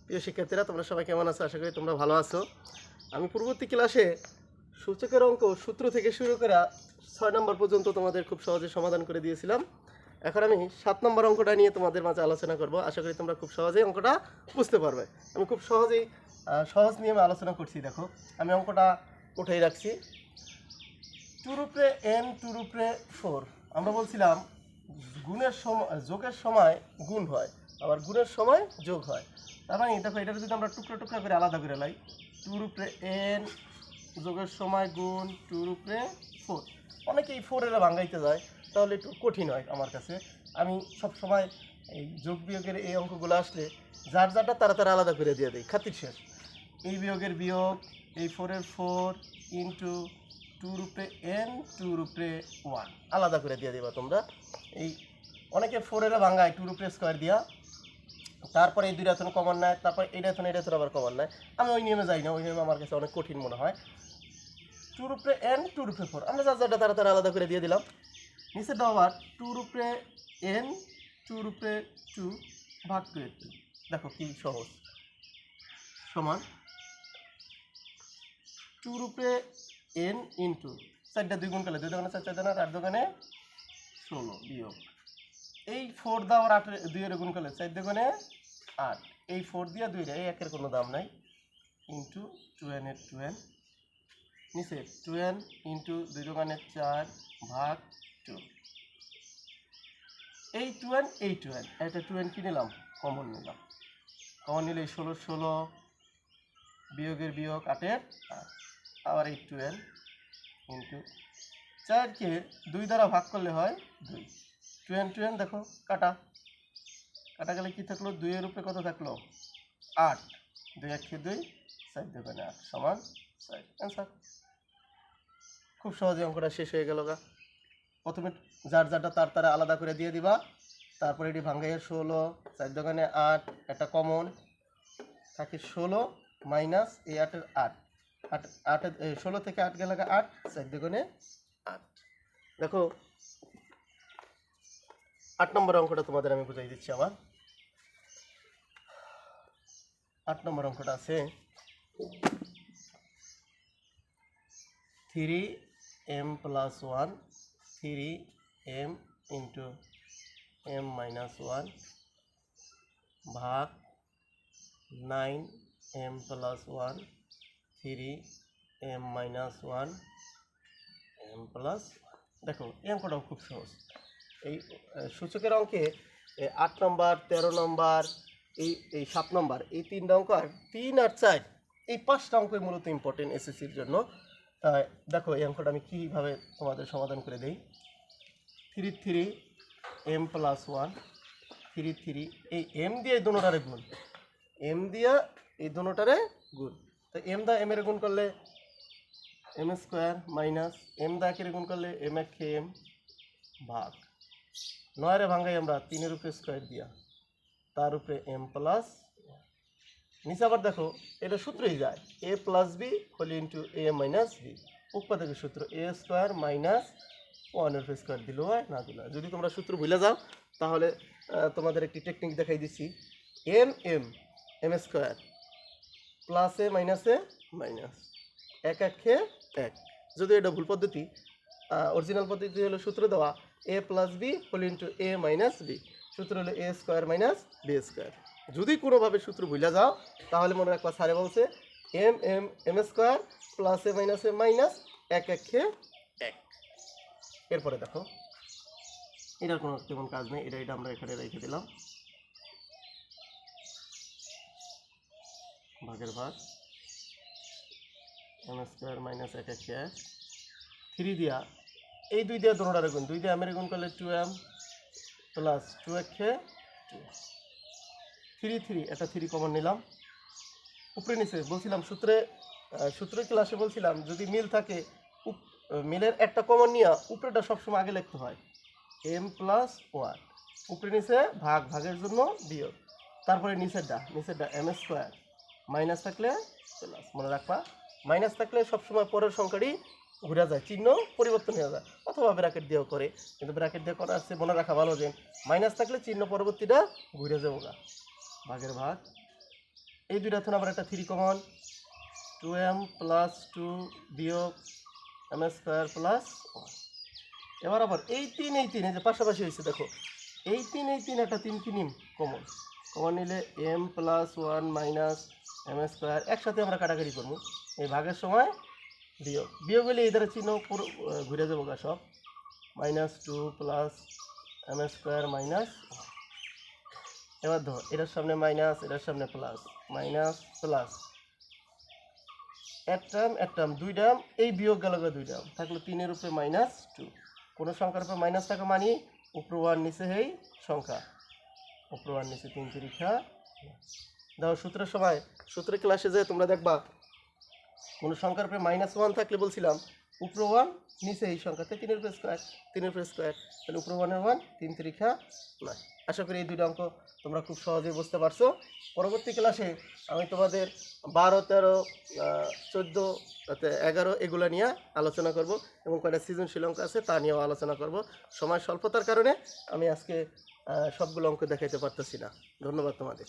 প্রিয় শিক্ষার্থীরা, তোমরা সবাই কেমন আছো? আশা করি তোমরা ভালো আছো। আমি পূর্ববর্তী ক্লাসে সূচকের অঙ্ক সূত্র থেকে শুরু করে 6 নম্বর পর্যন্ত তোমাদের খুব সহজে সমাধান করে দিয়েছিলাম। এখন আমি 7 নম্বর অঙ্কটা নিয়ে তোমাদের মাঝে আলোচনা করব। আশা করি তোমরা খুব সহজেই অঙ্কটা বুঝতে পারবে। আমি খুব সহজেই সহজ নিয়মে আলোচনা করছি। দেখো, আমি অঙ্কটা উঠেই রাখছি। 2 উপরে n 2 উপরে 4। আমরা বলছিলাম গুণের সময় যোগের সময় গুণ হয়, আবার গুণের সময় যোগ হয়। তার মানে দেখো, এটা যদি আমরা টুকরা টুকরা করে আলাদা করে লাই, 2 উপরে n যোগের সময় গুণ 2 উপরে 4। অনেকেই 4 এর ভাঙাইতে যায়, তাহলে একটু কঠিন হয় আমার কাছে। আমি সব সময় এই যোগ বিয়োগের এই অঙ্কগুলো আসলে যার যারটা তারা তারা আলাদা করে দিয়ে দিই, খাতির শেষ। এই বিয়োগের বিয়োগ, এই 4 এর 4 ইন্টু 2 উপরে n 2 উপরে 1 আলাদা করে দিয়ে দেবা তোমরা। এই অনেকে 4 এর ভাঙায় 2 উপরে স্কোয়ার দিয়া, তারপরে এই দুইটা এখন কমন নেয়, তারপর এটা এখন আবার কমন নেয়। আমি ওই নিয়মে যাই না, ওই নিয়মে আমার কাছে অনেক কঠিন মনে হয়। 2 উপরে n 2 উপরে 4 আমরা যার যারটা তারা তারা আলাদা করে দিয়ে দিলাম। নিচে দাও আবার 2 উপরে n 2 উপরে 2 ভাগ 2 এর 2। দেখো কি সহজ, সমান 2 উপরে n ইন্টু 4টা 2 গুণ করলে 2 দোকানে 4 4 দানা 8 দোকানে 16 বিয়োগ এই 4 দাও আর 8 2 এর গুণ করলে 4 দোকানে 8, এই 4 দিয়া 2 রে, এই একের কোনো দাম নাই, ইন্টু 2n এর 2n, নিচে 2n ইন্টু 2 দোকানে 4 ভাগ 2। এই 2n এই 2n, এটা 2n কি নিলাম? কমন নিলাম। কমন নিলে 16 16 বিয়োগের বিয়োগ 8 এর 8, আবার এই 2n ইন্টু 4কে 2 দ্বারা ভাগ করলে হয় 2। 2n 2n দেখো কাটা কাটা গেলে কি থাকলো? 2 এর উপরে কত থাকলো? 8, 2 1 2 4 দোকানে 8 সমান 4। অ্যান্সার। খুব সহজে অঙ্কটা শেষ হয়ে গেল গা। প্রথমে যার যারটা তার তারা আলাদা করে দিয়ে দিবা, তারপরে এটি ভাঙ্গাইয়ের 16 4 দোকানে 8, একটা কমন থাকে 16 মাইনাস এই 8 এর 8 8 8 16 থেকে 8 গেলে 8 4 দোকানে 8। দেখো 8 নম্বর অঙ্কটা তোমাদের আমি বুঝাই দিচ্ছি। আবার 8 নম্বর অঙ্কটা আছে 3m plus 1 3m into m minus 1 ভাগ 9m plus 1 3m minus 1 m plus 1। দেখো এই অঙ্কটাও খুব সহজ। এই সূচকের অঙ্কে 8 নম্বর 13 নম্বর এই 7 নম্বর এই 3টা অঙ্ক, আর 3 আর 4 এই 5টা অঙ্কই মূলত ইম্পর্টেন্ট এসএসসির জন্য। তাই দেখো এই অঙ্কটা আমি কীভাবে তোমাদের সমাধান করে দিই। 3m plus 1 3 এই m দিয়ে এই দুটোটারে গুণ, m দিয়া এই দুটোটারে গুণ। তো m দা m এর গুণ করলে m স্কোয়ার মাইনাস m দা একের গুণ করলে m এক m ভাগ 9 রে ভাঙাই আমরা 3 এর উপরে স্কোয়ার দিয়া, তার উপরে m প্লাস। নিচে আবার দেখো এটা সূত্রই যায়, a plus B whole into a minus B. উৎপাদকের সূত্র a স্কোয়ার মাইনাস 1 এর স্কোয়ার দিল হয় না দিল। যদি তোমরা সূত্র ভুলে যাও তাহলে তোমাদের একটি টেকনিক দেখাই দিচ্ছি। M M M square plus A minus এক এক খেয়ে এক। যদি এটা ভুল পদ্ধতি, অরিজিনাল পদ্ধতি হলো সূত্র দেওয়া a plus B whole into a minus B, সূত্র হলো a square minus B square. যদি কোনোভাবে সূত্র ভুলে যাও তাহলে মনে রাখবা স্যারে বলছে M M M square plus A minus এক এক খেয়ে এক। এরপরে দেখো এটার কোনো তেমন কাজ নেই, এটা আমরা এখানে রেখে দিলাম, ভাগের ভাগ এম স্কোয়ার মাইনাস এক এক খেয়ে 3 দিয়া এই 2 দিয়ে দুটোটারে গুণ, 2 দিয়ে এমের গুণ করলে 2m প্লাস 2 এক খেয়ে 2 3 একটা 3 কমন নিলাম। উপরে নিচে বলছিলাম সূত্রের ক্লাসে বলছিলাম যদি মিল থাকে মিলের একটা কমন নিয়ে উপরেটা সবসময় আগে লিখতে হয়, m প্লাস 1। উপরে নিচে ভাগের জন্য বিয়োগ, তারপরে নিচেরটা m স্কোয়ার মাইনাস থাকলে প্লাস। মনে রাখবা মাইনাস থাকলে সবসময় পরের সংখ্যাটি ঘুরে যায়, চিহ্ন পরিবর্তন হয়ে যায়, অথবা ব্র্যাকেট দিয়েও করে, কিন্তু ব্র্যাকেট দিয়ে করা আসছে মনে রাখা ভালো যে মাইনাস থাকলে চিহ্ন পরবর্তীটা ঘুরে যাবো গা। ভাগের ভাগ এই দুইটা থেকে আবার একটা 3 কমন, 2m প্লাস 2 বিয়োগ m স্কোয়ার প্লাস 1। এবার আবার এই 3 এই যে পাশাপাশি হয়েছে দেখো, এই 3 একটা 3 কি নিম কমন, কমন নিলে m plus 1 minus m square, একসাথে আমরা কাটাকাটি করবো। এই ভাগের সময় বিয়োগ হলে এই দ্বারা চিহ্ন পুরো ঘুরে যাবো গা সব, -2 প্লাস m স্কোয়ার মাইনাস। এবার ধর এটার সামনে মাইনাস, এটার সামনে প্লাস, মাইনাস প্লাস, এক টার্ম 2 টার্ম, এই বিয়োগ গেল 2 টার্ম, থাকলো 3-এর উপরে -2। কোনো সংখ্যার উপরে মাইনাস থাকা মানে উপরে 1 নিচে এই সংখ্যা, উপরে 1 নিচে 3 তিরিখা। দেখো সূত্রের সময়, সূত্রের ক্লাসে যে তোমরা দেখবা কোনো সংখ্যার উপরে -1 থাকলে বলছিলাম উপরে 1 নিচে এই সংখ্যাতে 3-এর উপরে স্কোয়ার, 3-এর উপরে স্কোয়ার, তাহলে উপরে 1-এর 1 3 তিরিখা 9। আশা করি এই দুটো অঙ্ক তোমরা খুব সহজেই বুঝতে পারছো। পরবর্তী ক্লাসে আমি তোমাদের 12, 13, 14, 11 এগুলো নিয়ে আলোচনা করব এবং কয়টা সৃজনশীল অঙ্ক আছে তা নিয়েও আলোচনা করব। সময় স্বল্পতার কারণে আমি আজকে সবগুলো অঙ্ক দেখাইতে পারতেছি না। ধন্যবাদ তোমাদের।